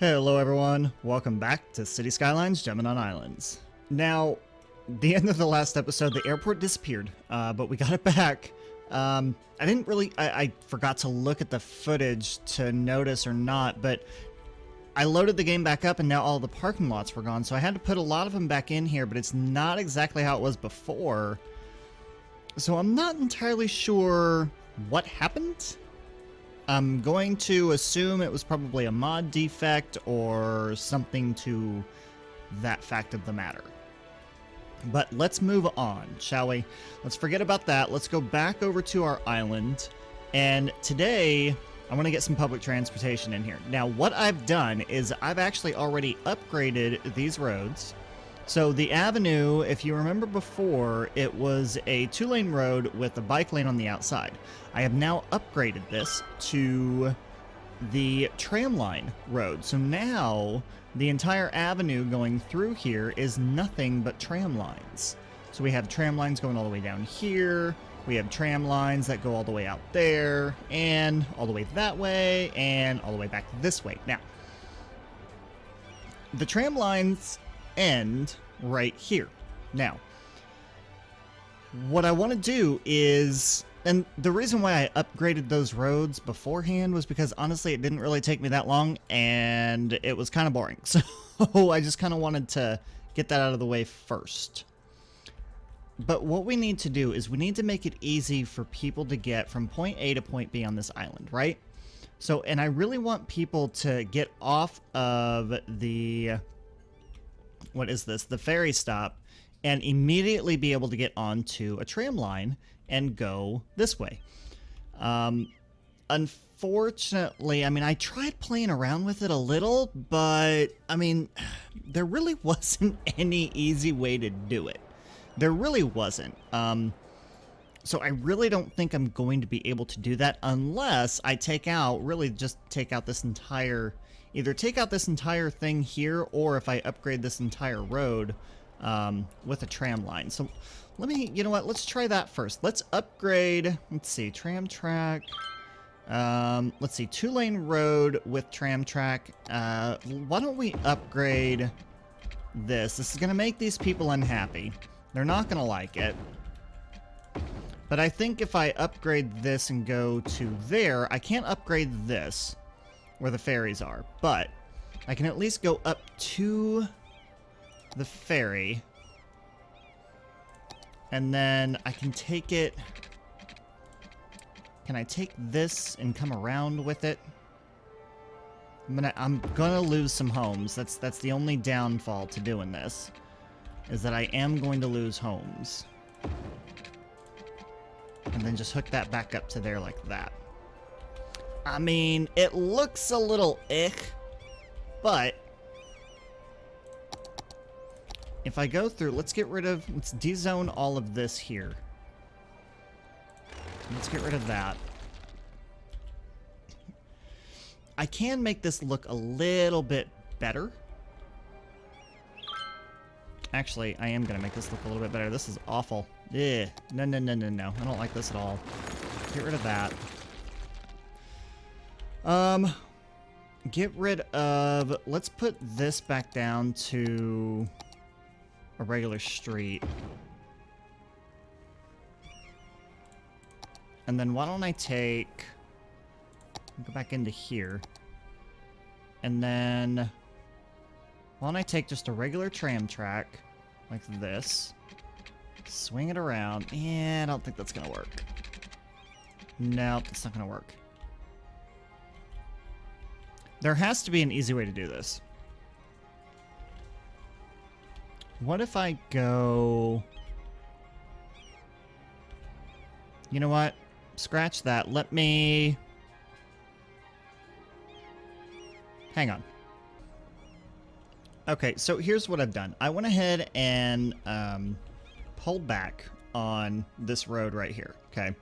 Hello everyone, welcome back to City Skylines, Jumping on Islands. Now, the end of the last episode, the airport disappeared, but we got it back. I forgot to look at the footage to notice or not, but I loaded the game back up and now all the parking lots were gone, so I had to put a lot of them back in here, but it's not exactly how it was before. So I'm not entirely sure what happened. I'm going to assume it was probably a mod defect or something to that fact of the matter. But let's move on, shall we? Let's forget about that. Let's go back over to our island. And today, I want to get some public transportation in here. Now, what I've done is I've actually already upgraded these roads. So the avenue, if you remember before, it was a 2-lane road with a bike lane on the outside. I have now upgraded this to the tram line road. So now the entire avenue going through here is nothing but tram lines. So we have tram lines going all the way down here. We have tram lines that go all the way out there and all the way that way and all the way back this way. Now, the tram lines end right here. Now, what I want to do is, and the reason why I upgraded those roads beforehand was because honestly it didn't really take me that long and it was kind of boring. So I just kind of wanted to get that out of the way first. But what we need to do is we need to make it easy for people to get from point A to point B on this island, right? So, and I really want people to get off of the, what is this? The ferry stop and immediately be able to get onto a tram line and go this way. Unfortunately, I mean, I tried playing around with it a little, but I mean, there really wasn't any easy way to do it. There really wasn't. So I really don't think I'm going to be able to do that unless I take out, really just take out this entire, either take out this entire thing here, or if I upgrade this entire road with a tram line. So let me, you know what, let's try that first. Let's upgrade, let's see, tram track. Let's see, 2-lane road with tram track. Why don't we upgrade this? This is going to make these people unhappy. They're not going to like it. But I think if I upgrade this and go to there, I can't upgrade this where the ferries are, but I can at least go up to the ferry. And then I can take it. Can I take this and come around with it? I'm gonna lose some homes. That's the only downfall to doing this, is that I am going to lose homes. And then just hook that back up to there like that. I mean, it looks a little ick, but if I go through, let's de-zone all of this here. Let's get rid of that. I can make this look a little bit better. Actually, I am going to make this look a little bit better. This is awful. Ugh. No, no, no, no, no. I don't like this at all. Get rid of that. Get rid of... Let's put this back down to a regular street. And then why don't I take... Go back into here. And then... Why don't I take just a regular tram track, like this, swing it around. Yeah, I don't think that's going to work. Nope, that's not going to work. There has to be an easy way to do this. What if I go... You know what? Scratch that. Let me... Hang on. Okay, so here's what I've done. I went ahead and pulled back on this road right here, okay?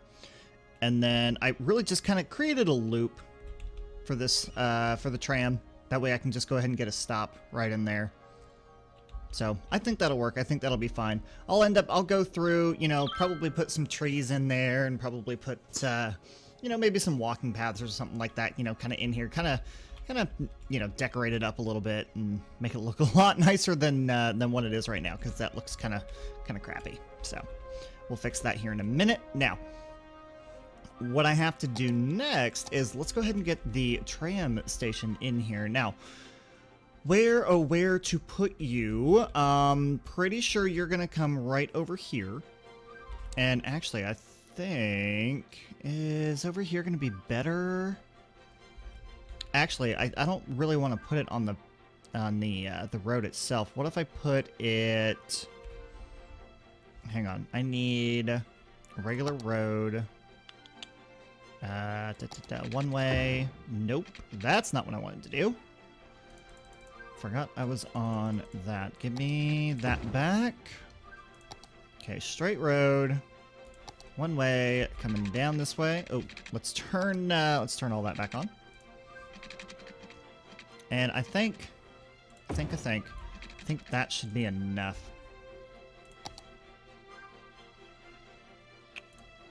And then I really just kind of created a loop for this, for the tram. That way I can just go ahead and get a stop right in there. So I think that'll work. I think that'll be fine. I'll go through, you know, probably put some trees in there and probably put, you know, maybe some walking paths or something like that, you know, kind of in here, kind of kind of, you know, decorate it up a little bit and make it look a lot nicer than what it is right now, because that looks kind of crappy. So we'll fix that here in a minute. Now, what I have to do next is let's go ahead and get the tram station in here. Now, where to put you? Pretty sure you're gonna come right over here. And actually, I think, is over here gonna be better? Actually, I don't really want to put it on the road itself. What if I put it? Hang on, I need a regular road. One way. Nope, that's not what I wanted to do. Forgot I was on that. Give me that back. Okay, straight road. One way, coming down this way. Oh, let's turn all that back on. And I think that should be enough.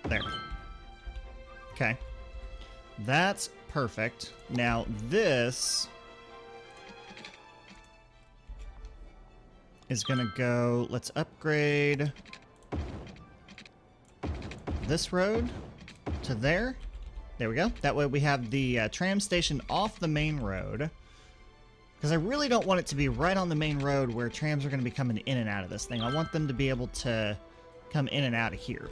There. Okay. That's perfect. Now this is gonna go, let's upgrade this road to there. There we go. That way we have the tram station off the main road. Because I really don't want it to be right on the main road where trams are going to be coming in and out of this thing. I want them to be able to come in and out of here.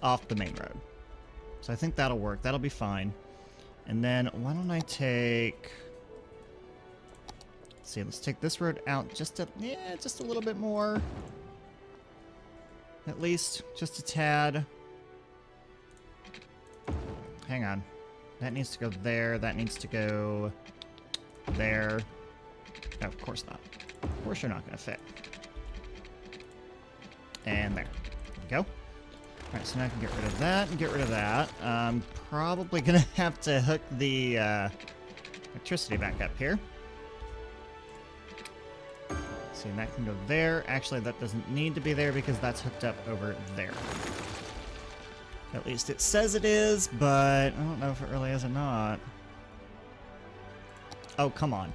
Off the main road. So I think that'll work. That'll be fine. And then why don't I take... Let's see, let's take this road out just a little bit more. At least, just a tad. Hang on. That needs to go there. That needs to go... there. Oh, of course not. Of course you're not going to fit. And there. There we go. Alright, so now I can get rid of that and get rid of that. I'm probably going to have to hook the electricity back up here. See, and that can go there. Actually, that doesn't need to be there because that's hooked up over there. At least it says it is, but I don't know if it really is or not. Oh, come on.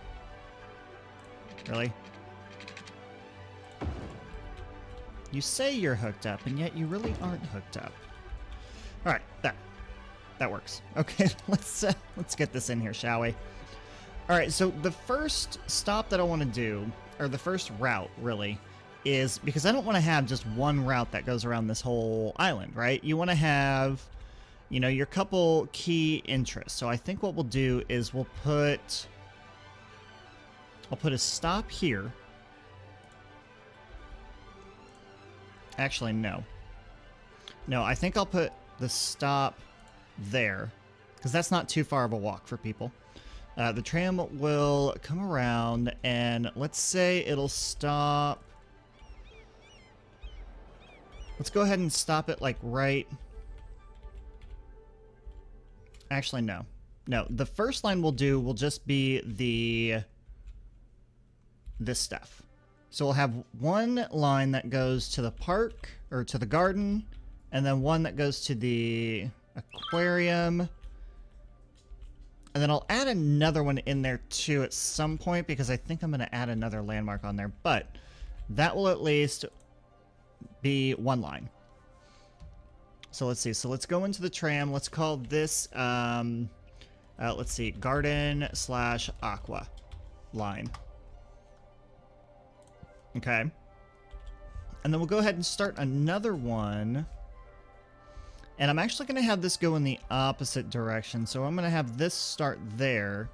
Really? You say you're hooked up, and yet you really aren't hooked up. Alright, there. That works. Okay, let's get this in here, shall we? Alright, so the first stop that I want to do, or the first route, really, is because I don't want to have just one route that goes around this whole island, right? You want to have, you know, your couple key interests. So I think what we'll do is I'll put a stop here. Actually, no. No, I think I'll put the stop there, because that's not too far of a walk for people. The tram will come around, and let's say it'll stop. Let's go ahead and stop it, like, right... Actually, no. No, the first line we'll do will just be this stuff. So we'll have one line that goes to the park, or to the garden, and then one that goes to the aquarium. And then I'll add another one in there too at some point, because I think I'm going to add another landmark on there. But that will at least be one line. So let's see. So let's go into the tram. Let's call this, let's see, garden/aqua line. Okay. And then we'll go ahead and start another one. And I'm actually going to have this go in the opposite direction. So I'm going to have this start there.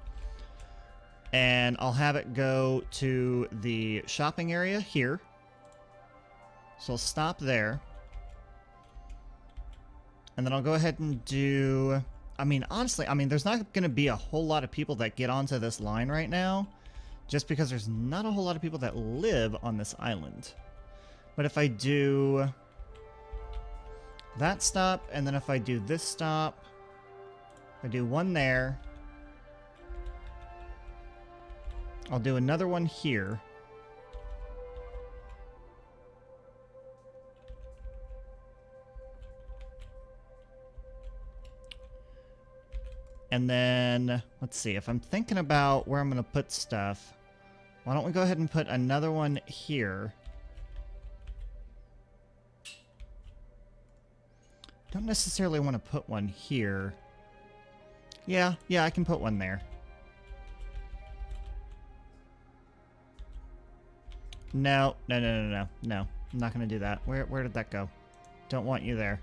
And I'll have it go to the shopping area here. So I'll stop there. And then I'll go ahead and do... I mean, honestly, there's not going to be a whole lot of people that get onto this line right now. Just because there's not a whole lot of people that live on this island. But if I do... that stop, and then if I do this stop, I do one there. I'll do another one here. And then, let's see, if I'm thinking about where I'm going to put stuff, why don't we go ahead and put another one here? Don't necessarily want to put one here. Yeah, I can put one there. No. I'm not going to do that. Where did that go? Don't want you there.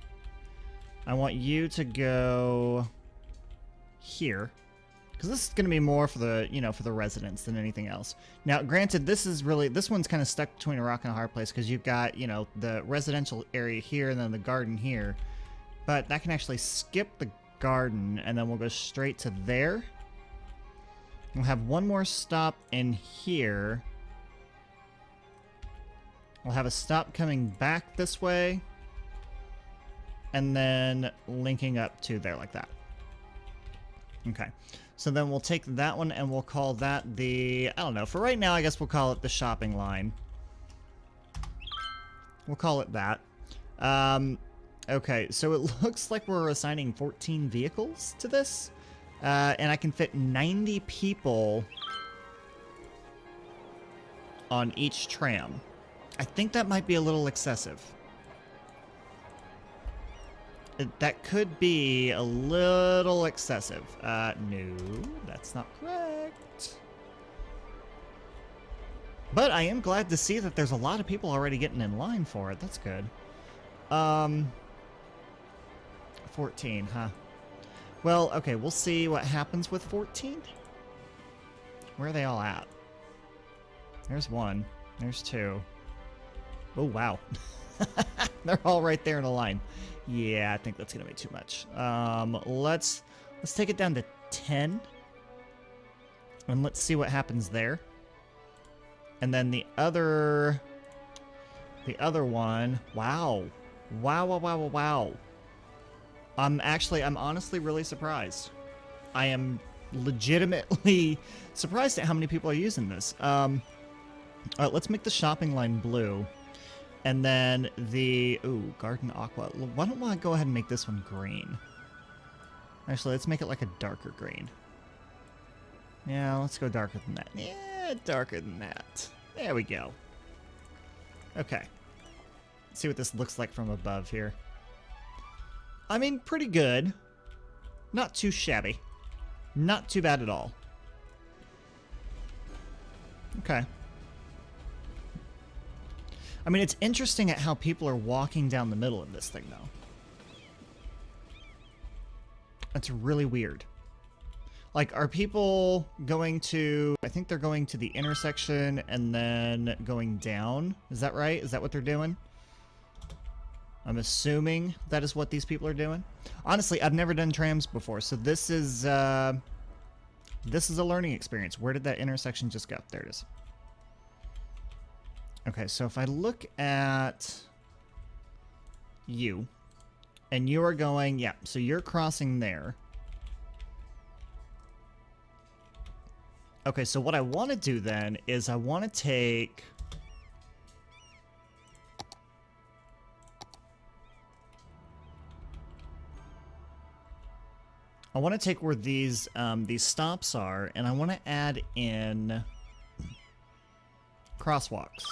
I want you to go here, because this is going to be more for the, for the residents than anything else. Now, granted, this one's kind of stuck between a rock and a hard place, because you've got, the residential area here and then the garden here. But that can actually skip the garden, and then we'll go straight to there. We'll have one more stop in here. We'll have a stop coming back this way, and then linking up to there like that. Okay, so then we'll take that one and we'll call that the, I don't know, for right now I guess we'll call it the shopping line. We'll call it that. Okay, so it looks like we're assigning 14 vehicles to this, and I can fit 90 people on each tram. I think that might be a little excessive. That could be a little excessive. No, that's not correct. But I am glad to see that there's a lot of people already getting in line for it. That's good. 14, huh? Well, okay, we'll see what happens with 14. Where are they all at? There's one. There's two. Oh, wow. They're all right there in a line. Yeah, I think that's going to be too much. Let's take it down to 10. And let's see what happens there. And then the other one. Wow. Wow. I'm honestly really surprised. I am legitimately surprised at how many people are using this. All right, let's make the shopping line blue. And then the, Garden Aqua. Why don't I go ahead and make this one green? Actually, let's make it like a darker green. Yeah, let's go darker than that. Yeah, darker than that. There we go. Okay. Let's see what this looks like from above here. I mean, pretty good. Not too shabby. Not too bad at all. Okay. I mean, it's interesting at how people are walking down the middle of this thing, though. That's really weird. Like, are people going to... I think they're going to the intersection and then going down. Is that right? Is that what they're doing? I'm assuming that is what these people are doing. Honestly, I've never done trams before, so this is a learning experience. Where did that intersection just go? There it is. Okay, so if I look at you, and you are going, yeah, so you're crossing there. Okay, so what I want to do then is I want to take... I want to take where these stops are, and I want to add in crosswalks.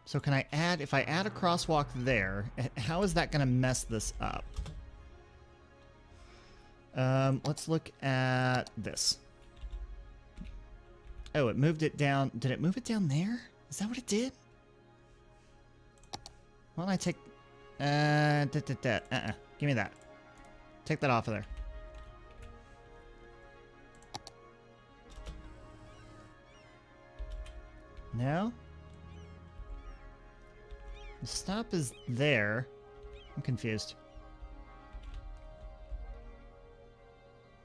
So can I add, if I add a crosswalk there, how is that going to mess this up? Let's look at this. Oh, it moved it down. Did it move it down there? Is that what it did? Why don't I take... Give me that. Take that off of there. No? The stop is there. I'm confused.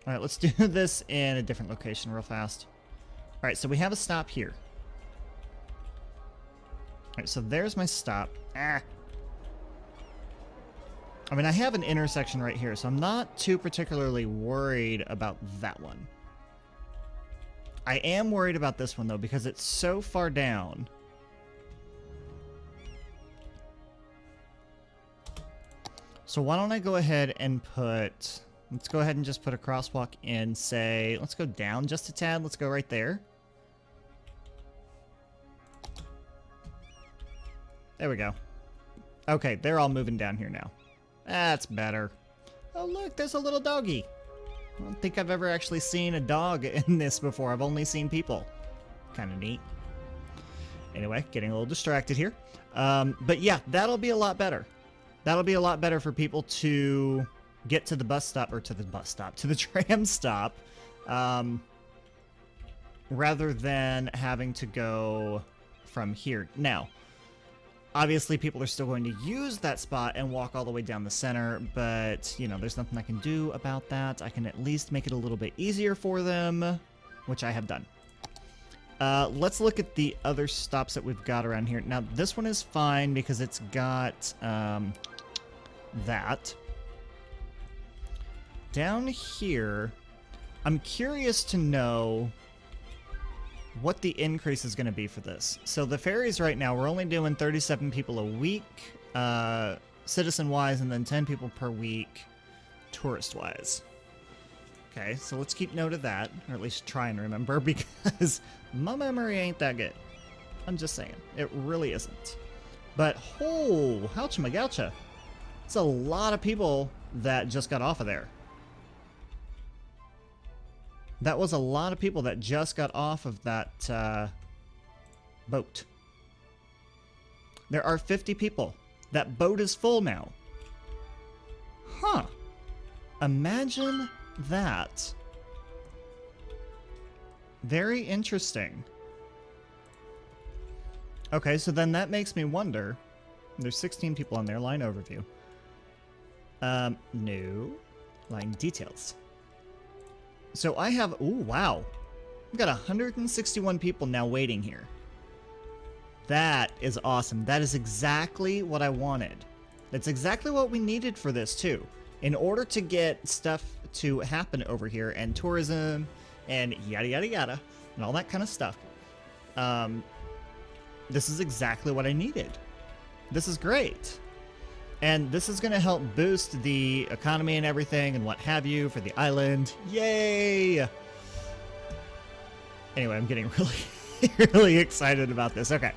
Alright, let's do this in a different location real fast. Alright, so we have a stop here. Alright, so there's my stop. Ah! I mean, I have an intersection right here, so I'm not too particularly worried about that one. I am worried about this one, though, because it's so far down. So why don't I go ahead and put Let's go ahead and just put a crosswalk in, say, let's go down just a tad. Let's go right there. There we go. Okay, they're all moving down here now. That's better. Oh, look, there's a little doggy. I don't think I've ever actually seen a dog in this before. I've only seen people. Kind of neat. Anyway, getting a little distracted here. But yeah, that'll be a lot better. That'll be a lot better for people to get to the bus stop, or to the tram stop, rather than having to go from here. Now, obviously, people are still going to use that spot and walk all the way down the center, but, you know, there's nothing I can do about that. I can at least make it a little bit easier for them, which I have done. Let's look at the other stops that we've got around here. Now, this one is fine because it's got that. Down here, I'm curious to know what the increase is going to be for this. So the ferries right now, we're only doing 37 people a week, citizen-wise, and then 10 people per week, tourist-wise. Okay, so let's keep note of that, or at least try and remember, because my memory ain't that good. I'm just saying, it really isn't. But, oh, howcha-magoucha. It's a lot of people that just got off of there. That was a lot of people that just got off of that boat. There are 50 people. That boat is full now. Huh. Imagine that. Very interesting. Okay, so then that makes me wonder. There's 16 people on there. Line overview. No. Line details. So I have, ooh, wow. I've got 161 people now waiting here. That is awesome. That is exactly what I wanted. That's exactly what we needed for this too. In order to get stuff to happen over here, and tourism, and yada yada yada, and all that kind of stuff. This is exactly what I needed. This is great. And this is going to help boost the economy and everything and what have you for the island. Yay! Anyway, I'm getting really excited about this. Okay.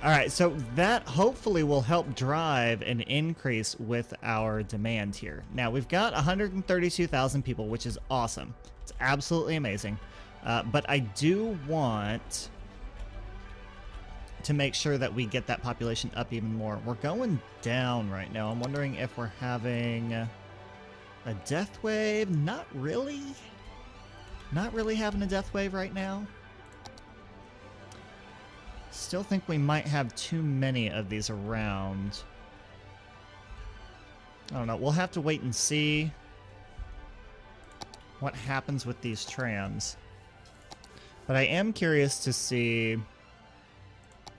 All right, so that hopefully will help drive an increase with our demand here. Now, we've got 132,000 people, which is awesome. It's absolutely amazing. But I do want to make sure that we get that population up even more. We're going down right now. I'm wondering if we're having a death wave. Not really. Not really having a death wave right now. Still think we might have too many of these around. I don't know. We'll have to wait and see what happens with these trams. But I am curious to see,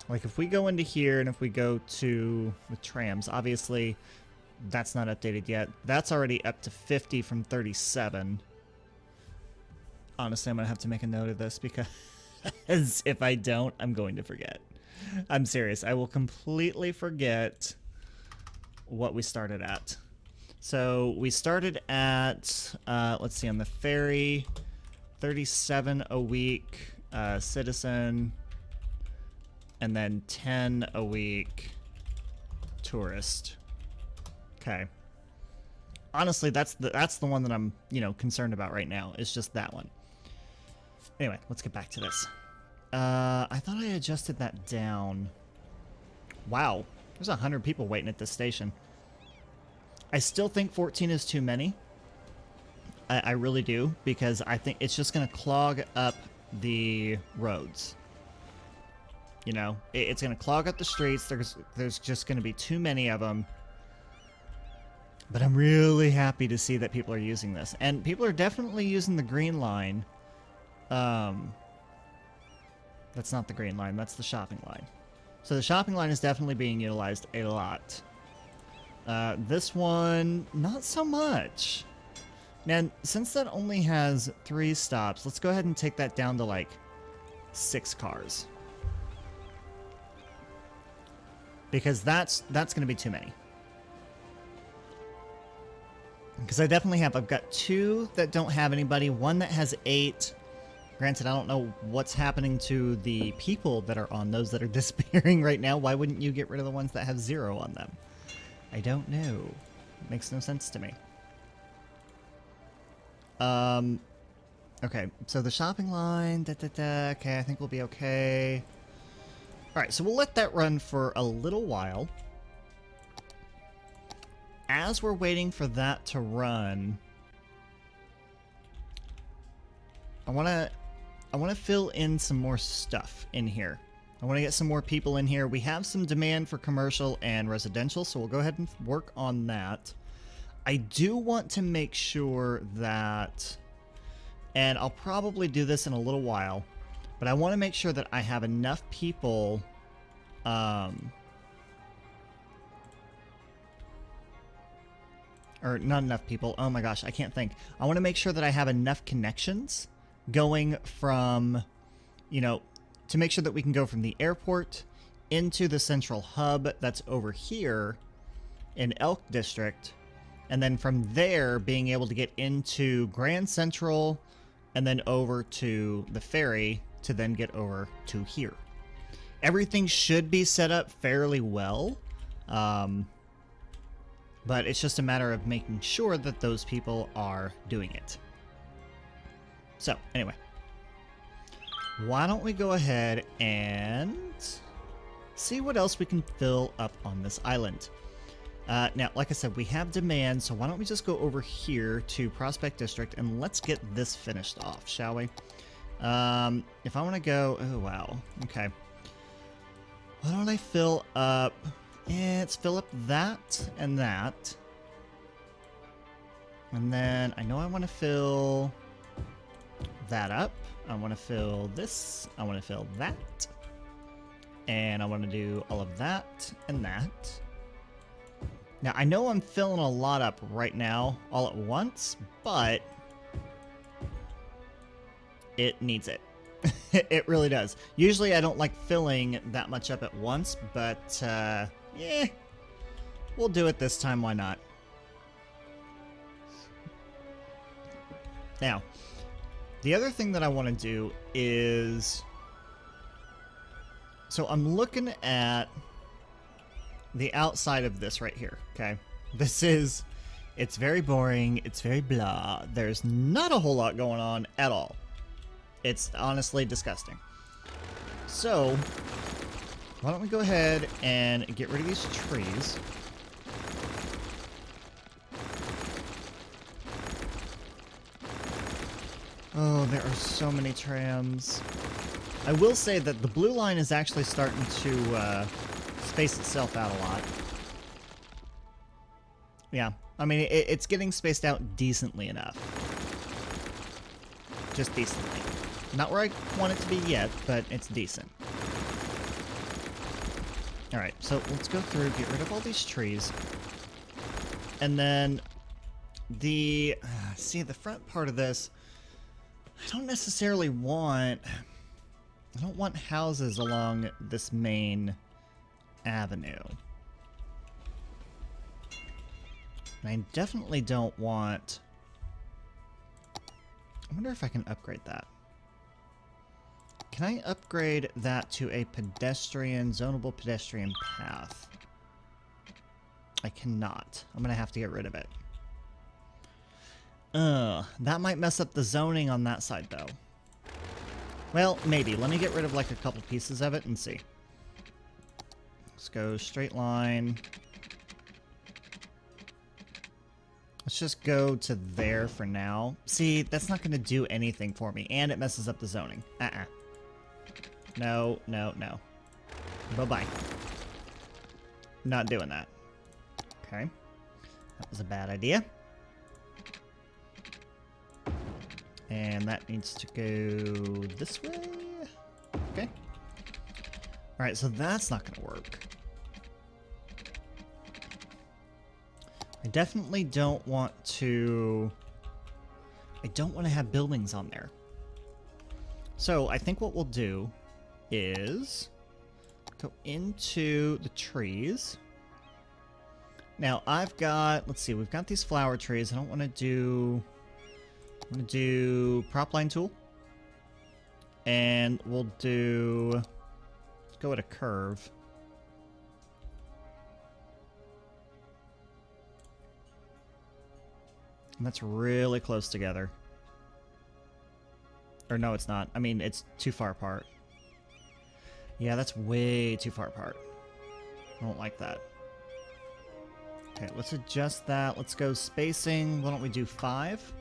like, if we go into here and if we go to the trams, obviously that's not updated yet. That's already up to 50 from 37. Honestly, I'm going to have to make a note of this because if I don't, I'm going to forget. I'm serious. I will completely forget what we started at. So we started at, let's see, on the ferry, 37 a week, citizen, and then 10 a week tourist. Okay. Honestly, that's the one that I'm, concerned about right now. It's just that one. Anyway, let's get back to this. I thought I adjusted that down. Wow. There's 100 people waiting at this station. I still think 14 is too many. I really do, because I think it's just going to clog up the roads. It's going to clog up the streets. There's just going to be too many of them. But I'm really happy to see that people are using this. And people are definitely using the green line. That's not the green line. That's the shopping line. So the shopping line is definitely being utilized a lot. This one, not so much. Man, since that only has 3 stops, let's go ahead and take that down to like 6 cars. Because that's going to be too many. Because I definitely have. I've got 2 that don't have anybody, 1 that has 8. Granted, I don't know what's happening to the people that are on those that are disappearing right now. Why wouldn't you get rid of the ones that have 0 on them? I don't know. Makes no sense to me. Okay, so the shopping line, okay, I think we'll be okay. Alright, so we'll let that run for a little while. As we're waiting for that to run, I want to fill in some more stuff in here. I want to get some more people in here. We have some demand for commercial and residential, so we'll go ahead and work on that. I do want to make sure that, and I'll probably do this in a little while, but I want to make sure that I have enough people, or not enough people, oh my gosh, I can't think. I want to make sure that I have enough connections going from, you know, to make sure that we can go from the airport into the central hub that's over here in Elk District, and then from there being able to get into Grand Central and then over to the ferry to then get over to here. Everything should be set up fairly well, but it's just a matter of making sure that those people are doing it. So, anyway, why don't we go ahead and see what else we can fill up on this island. Now, like I said, we have demand, so why don't we just go over here to Prospect District and let's get this finished off, shall we? If I want to go... Oh, wow. Okay. Why don't I fill up... let's fill up that and that. And then I know I want to fill that up. I want to fill this. I want to fill that. And I want to do all of that and that. Now, I know I'm filling a lot up right now all at once, but it needs it. It really does. Usually I don't like filling that much up at once, but yeah, we'll do it this time. Why not? Now, the other thing that I want to do is... So I'm looking at the outside of this right here, okay? This is... It's very boring. It's very blah. There's not a whole lot going on at all. It's honestly disgusting. So, why don't we go ahead and get rid of these trees. Oh, there are so many trams. I will say that the blue line is actually starting to space itself out a lot. Yeah, I mean, it's getting spaced out decently enough. Just decently. Not where I want it to be yet, but it's decent. Alright, so let's go through, get rid of all these trees. And then the... see, the front part of this, I don't necessarily want... I don't want houses along this main avenue. And I definitely don't want... I wonder if I can upgrade that. Can I upgrade that to a pedestrian, zonable pedestrian path? I cannot. I'm going to have to get rid of it. That might mess up the zoning on that side, though. Well, maybe. Let me get rid of, like, a couple pieces of it and see. Let's go straight line. Let's just go to there for now. See, that's not going to do anything for me, and it messes up the zoning. No, no, no. Bye-bye. Not doing that. Okay. That was a bad idea. And that needs to go this way. Okay. Alright, so that's not going to work. I definitely don't want to... I don't want to have buildings on there. So I think what we'll do is go into the trees. Now I've got, let's see, we've got these flower trees. I don't want to do, I'm going to do prop line tool. And we'll do, let's go with a curve. And that's really close together. Or no, it's not. I mean, it's too far apart. Yeah, that's way too far apart. I don't like that. Okay, let's adjust that. Let's go spacing. Why don't we do 5?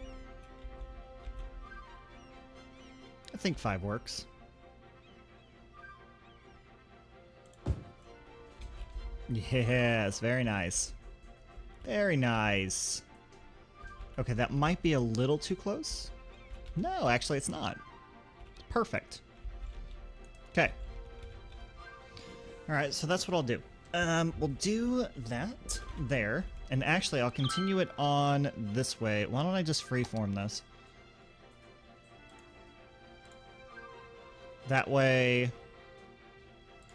I think 5 works. Yes, very nice. Very nice. Okay, that might be a little too close. No, actually it's not. Perfect. Okay. Alright, so that's what I'll do. We'll do that there. And actually, I'll continue it on this way. Why don't I just freeform this? That way,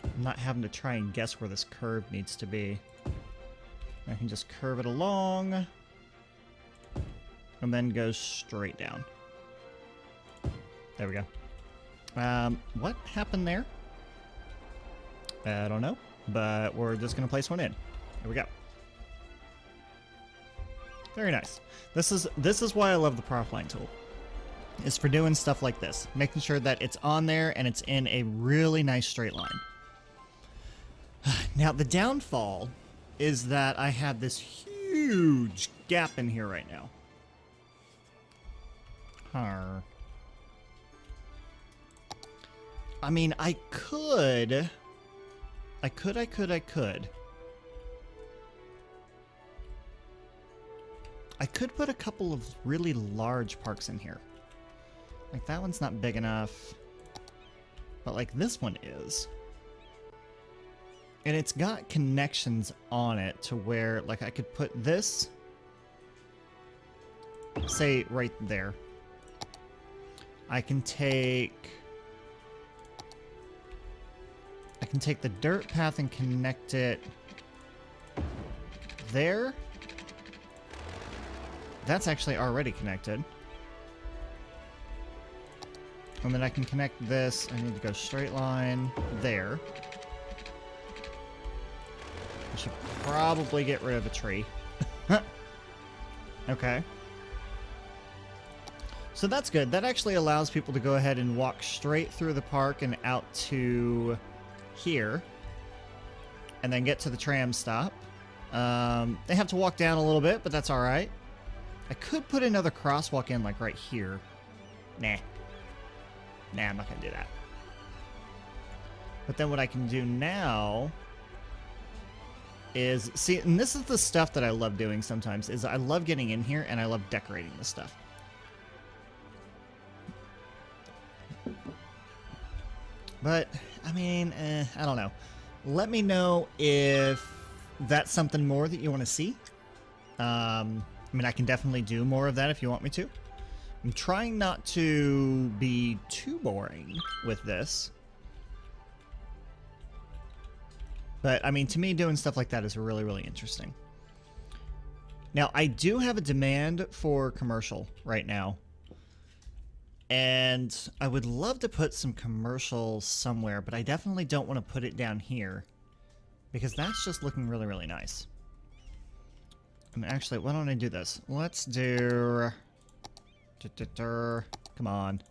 I'm not having to try and guess where this curve needs to be. I can just curve it along. And then go straight down. There we go. What happened there? I don't know, but we're just going to place one in. There we go. Very nice. This is why I love the prop line tool. Is for doing stuff like this, making sure that it's on there and it's in a really nice straight line. Now the downfall is that I have this huge gap in here right now. I mean, I could put a couple of really large parks in here. Like, that one's not big enough. But, like, this one is. And it's got connections on it to where, like, I could put this, say, right there. I can take the dirt path and connect it there. That's actually already connected. And then I can connect this. I need to go straight line there. I should probably get rid of a tree. Okay. So that's good. That actually allows people to go ahead and walk straight through the park and out to here. And then get to the tram stop. They have to walk down a little bit, but that's alright. I could put another crosswalk in, like, right here. Nah. Nah, I'm not going to do that. But then what I can do now is... See, and this is the stuff that I love doing sometimes, is I love getting in here and I love decorating this stuff. But, I mean, I don't know. Let me know if that's something more that you want to see. I mean, I can definitely do more of that if you want me to. I'm trying not to be too boring with this. But, I mean, to me, doing stuff like that is really, really interesting. Now, I do have a demand for commercial right now. And I would love to put some commercials somewhere, but I definitely don't want to put it down here. Because that's just looking really, really nice. And actually, why don't I do this? Let's do... Come on.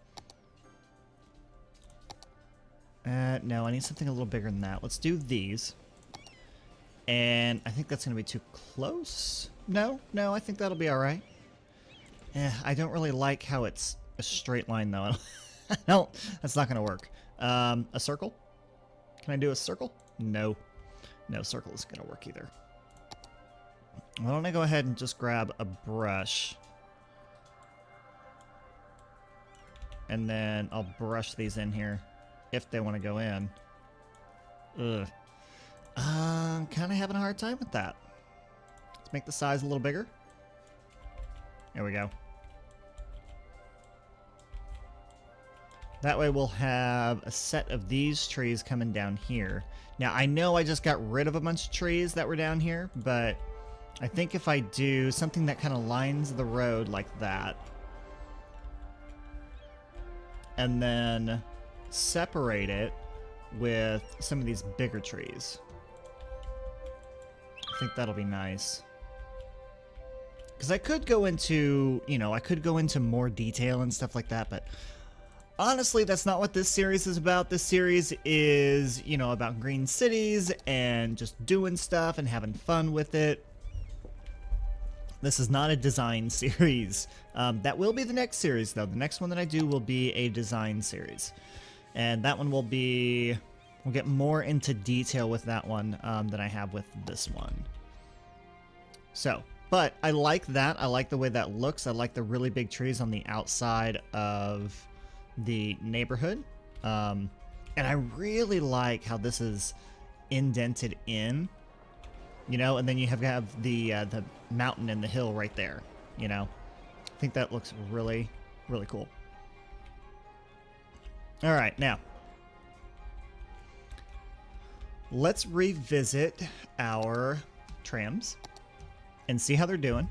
No, I need something a little bigger than that. Let's do these. And I think that's going to be too close. No, I think that'll be alright. I don't really like how it's a straight line, though. No, that's not going to work. A circle? Can I do a circle? No. No, circle isn't going to work either. Why don't I go ahead and just grab a brush. And then I'll brush these in here if they want to go in. Ugh. I'm kind of having a hard time with that. Let's make the size a little bigger. There we go. That way we'll have a set of these trees coming down here. Now, I know I just got rid of a bunch of trees that were down here, but I think if I do something that kind of lines the road like that, and then separate it with some of these bigger trees, I think that'll be nice. Because I could go into, you know, I could go into more detail and stuff like that, but honestly, that's not what this series is about. This series is, you know, about green cities and just doing stuff and having fun with it. This is not a design series. That will be the next series, though. The next one that I do will be a design series. And that one will be... We'll get more into detail with that one than I have with this one. So, but I like that. I like the way that looks. I like the really big trees on the outside of the neighborhood. And I really like how this is indented in, you know, and then you have the mountain and the hill right there, you know. I think that looks really, really cool. All right, now let's revisit our trams and see how they're doing.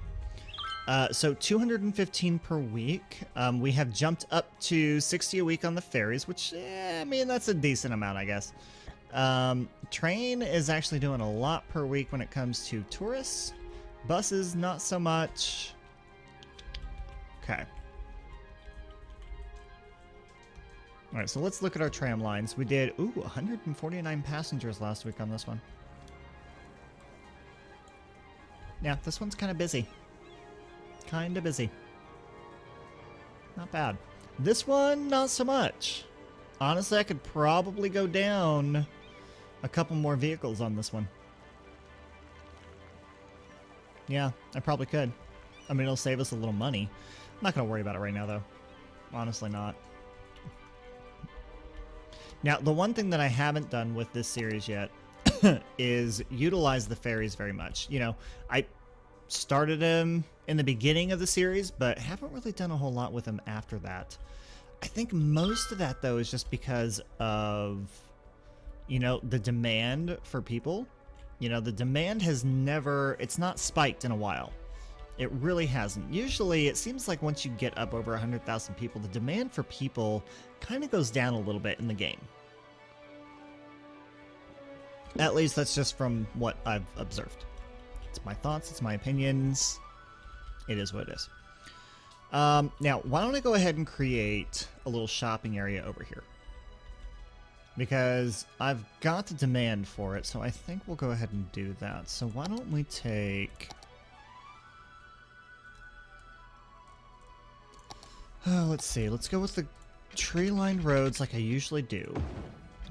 So 215 per week. We have jumped up to 60 a week on the ferries, which, I mean, that's a decent amount, I guess. Train is actually doing a lot per week when it comes to tourists. Buses, not so much. Okay. All right, so let's look at our tram lines. We did, 149 passengers last week on this one. Yeah, this one's kind of busy. Kind of busy. Not bad. This one, not so much. Honestly, I could probably go down a couple more vehicles on this one. Yeah, I probably could. I mean, it'll save us a little money. I'm not going to worry about it right now, though. Honestly not. Now, the one thing that I haven't done with this series yet is utilize the ferries very much. You know, I started them in the beginning of the series, but haven't really done a whole lot with them after that. I think most of that, though, is just because of, you know, the demand for people. You know, the demand has never, it's not spiked in a while. It really hasn't. Usually, it seems like once you get up over 100,000 people, the demand for people kind of goes down a little bit in the game. At least that's just from what I've observed. It's my thoughts, it's my opinions. It is what it is. Now, why don't I go ahead and create a little shopping area over here? Because I've got the demand for it, so I think we'll go ahead and do that. So why don't we take... let's see, let's go with the tree-lined roads like I usually do.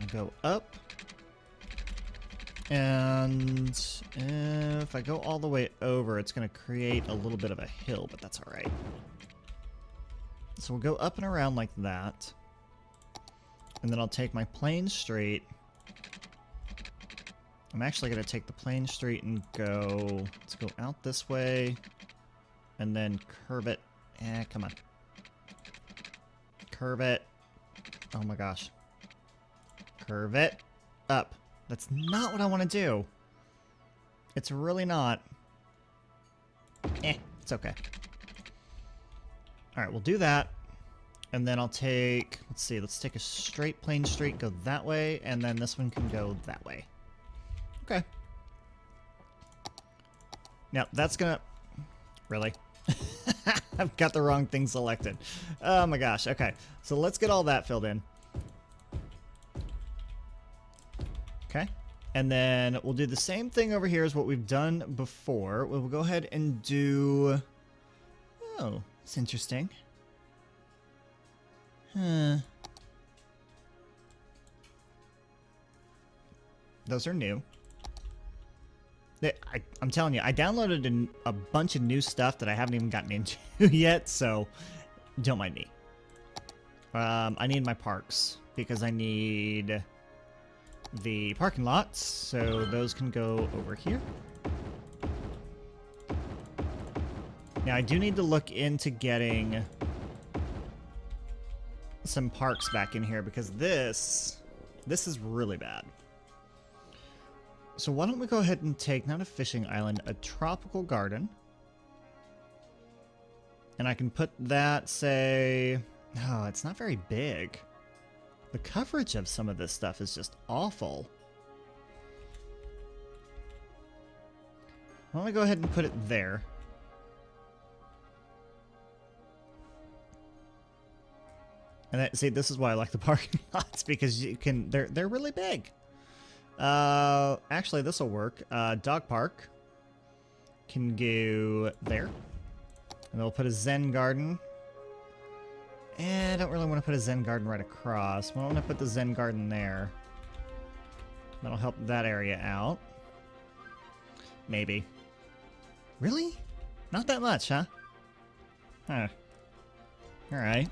I'll go up. And if I go all the way over, it's going to create a little bit of a hill, but that's all right. So we'll go up and around like that. And then I'll take my plain street. I'm actually going to take the plain street and go... Let's go out this way. And then curve it. Come on. Curve it. Oh my gosh. Curve it up. That's not what I want to do. It's really not. It's okay. Alright, we'll do that. And then I'll take... Let's see, let's take a straight plain street, go that way, and then this one can go that way. Okay. Now, that's gonna... Really? I've got the wrong thing selected. Oh my gosh, okay. So let's get all that filled in. Okay, and then we'll do the same thing over here as what we've done before. We'll go ahead and do... Oh, that's interesting. Those are new. I'm telling you, I downloaded a bunch of new stuff that I haven't even gotten into yet, so don't mind me. I need my parks, because I need... the parking lots, so those can go over here. Now, I do need to look into getting some parks back in here, because this is really bad. So why don't we go ahead and take, not a fishing island, a tropical garden. And I can put that, say... Oh, it's not very big. The coverage of some of this stuff is just awful. Why don't we go ahead and put it there? And that, see, this is why I like the parking lots, because you can, they're really big. Actually, this will work. Dog park can go there. And they'll put a Zen garden. And I don't really want to put a Zen garden right across. I want to put the Zen garden there. That'll help that area out. Maybe. Really? Not that much, huh? Huh. Alright.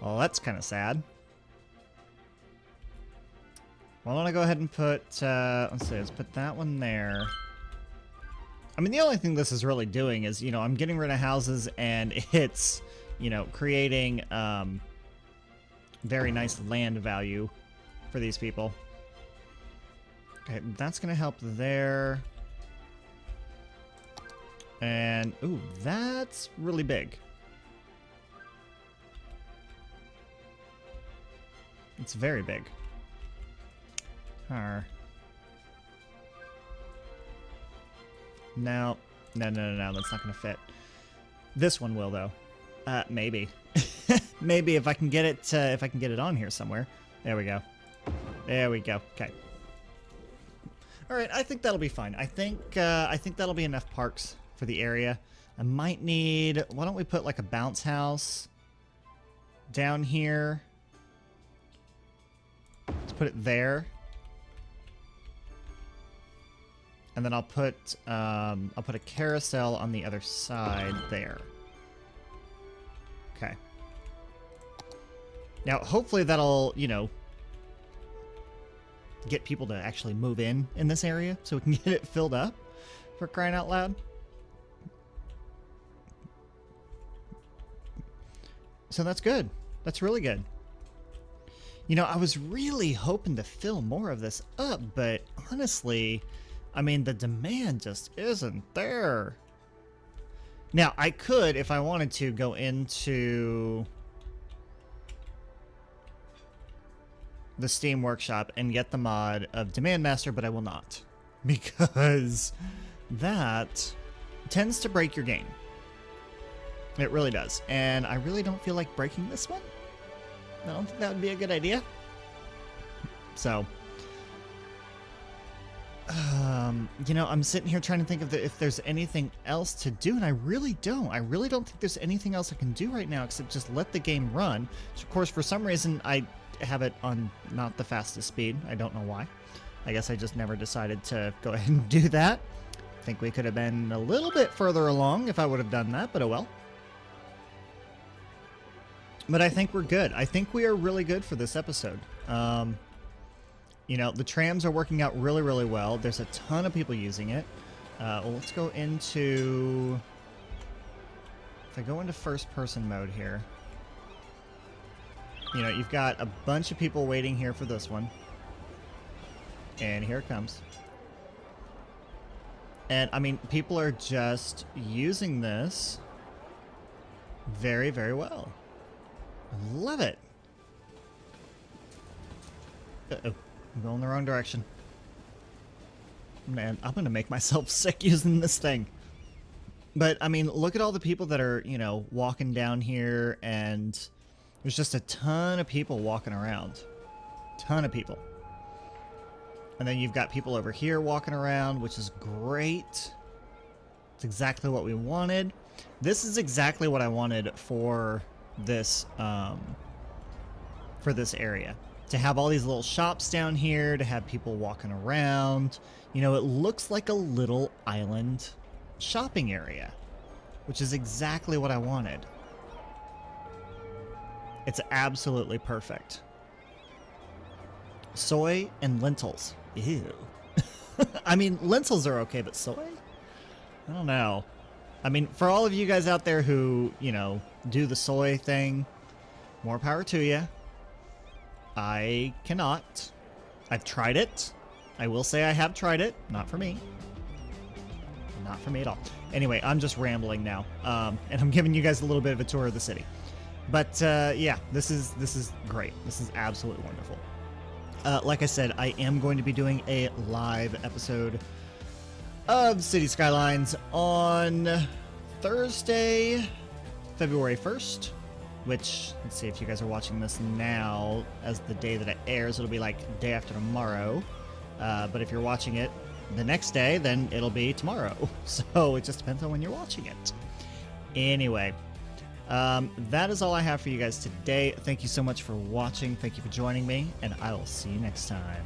Well, that's kind of sad. Why don't I go ahead and put, let's see, let's put that one there. I mean, the only thing this is really doing is, you know, I'm getting rid of houses and it's, you know, creating very nice land value for these people. Okay, that's going to help there. And, ooh, that's really big. It's very big. No, no, that's not gonna fit. This one will though. Maybe. Maybe if I can get it on here somewhere. There we go. There we go. Okay. All right, I think that'll be fine. I think that'll be enough parks for the area. I might need. Why don't we put like a bounce house down here? Let's put it there. And then I'll put a carousel on the other side there. Okay. Now, hopefully that'll, you know, get people to actually move in this area so we can get it filled up, for crying out loud. So that's good. That's really good. You know, I was really hoping to fill more of this up, but honestly, I mean, the demand just isn't there. Now, I could, if I wanted to, go into the Steam Workshop and get the mod of Demand Master, but I will not. Because that tends to break your game. It really does. And I really don't feel like breaking this one. I don't think that would be a good idea. So... you know, I'm sitting here trying to think of if there's anything else to do, and I really don't. I really don't think there's anything else I can do right now except just let the game run. Which, of course, for some reason, I have it on not the fastest speed. I don't know why. I guess I just never decided to go ahead and do that. I think we could have been a little bit further along if I would have done that, but oh well. But I think we're good. I think we are really good for this episode. You know, the trams are working out really, really well. There's a ton of people using it. Well, let's go into... If I go into first-person mode here... You know, you've got a bunch of people waiting here for this one. And here it comes. And, I mean, people are just using this very, very well. I love it. Uh-oh. I'm going the wrong direction. Man, I'm going to make myself sick using this thing. But, I mean, look at all the people that are, you know, walking down here, and there's just a ton of people walking around. Ton of people. And then you've got people over here walking around, which is great. It's exactly what we wanted. This is exactly what I wanted for this area. To have all these little shops down here, to have people walking around. You know, it looks like a little island shopping area, which is exactly what I wanted. It's absolutely perfect. Soy and lentils. Ew. I mean, lentils are okay, but soy? I don't know. I mean, for all of you guys out there who, you know, do the soy thing, more power to you. I cannot. I've tried it. I will say I have tried it. Not for me. Not for me at all. Anyway, I'm just rambling now, and I'm giving you guys a little bit of a tour of the city. But yeah, this is great. This is absolutely wonderful. Like I said, I am going to be doing a live episode of City Skylines on Thursday, February 1st, which, let's see, if you guys are watching this now as the day that it airs, it'll be like day after tomorrow. But if you're watching it the next day, then it'll be tomorrow. So it just depends on when you're watching it. Anyway, that is all I have for you guys today. Thank you so much for watching. Thank you for joining me, and I will see you next time.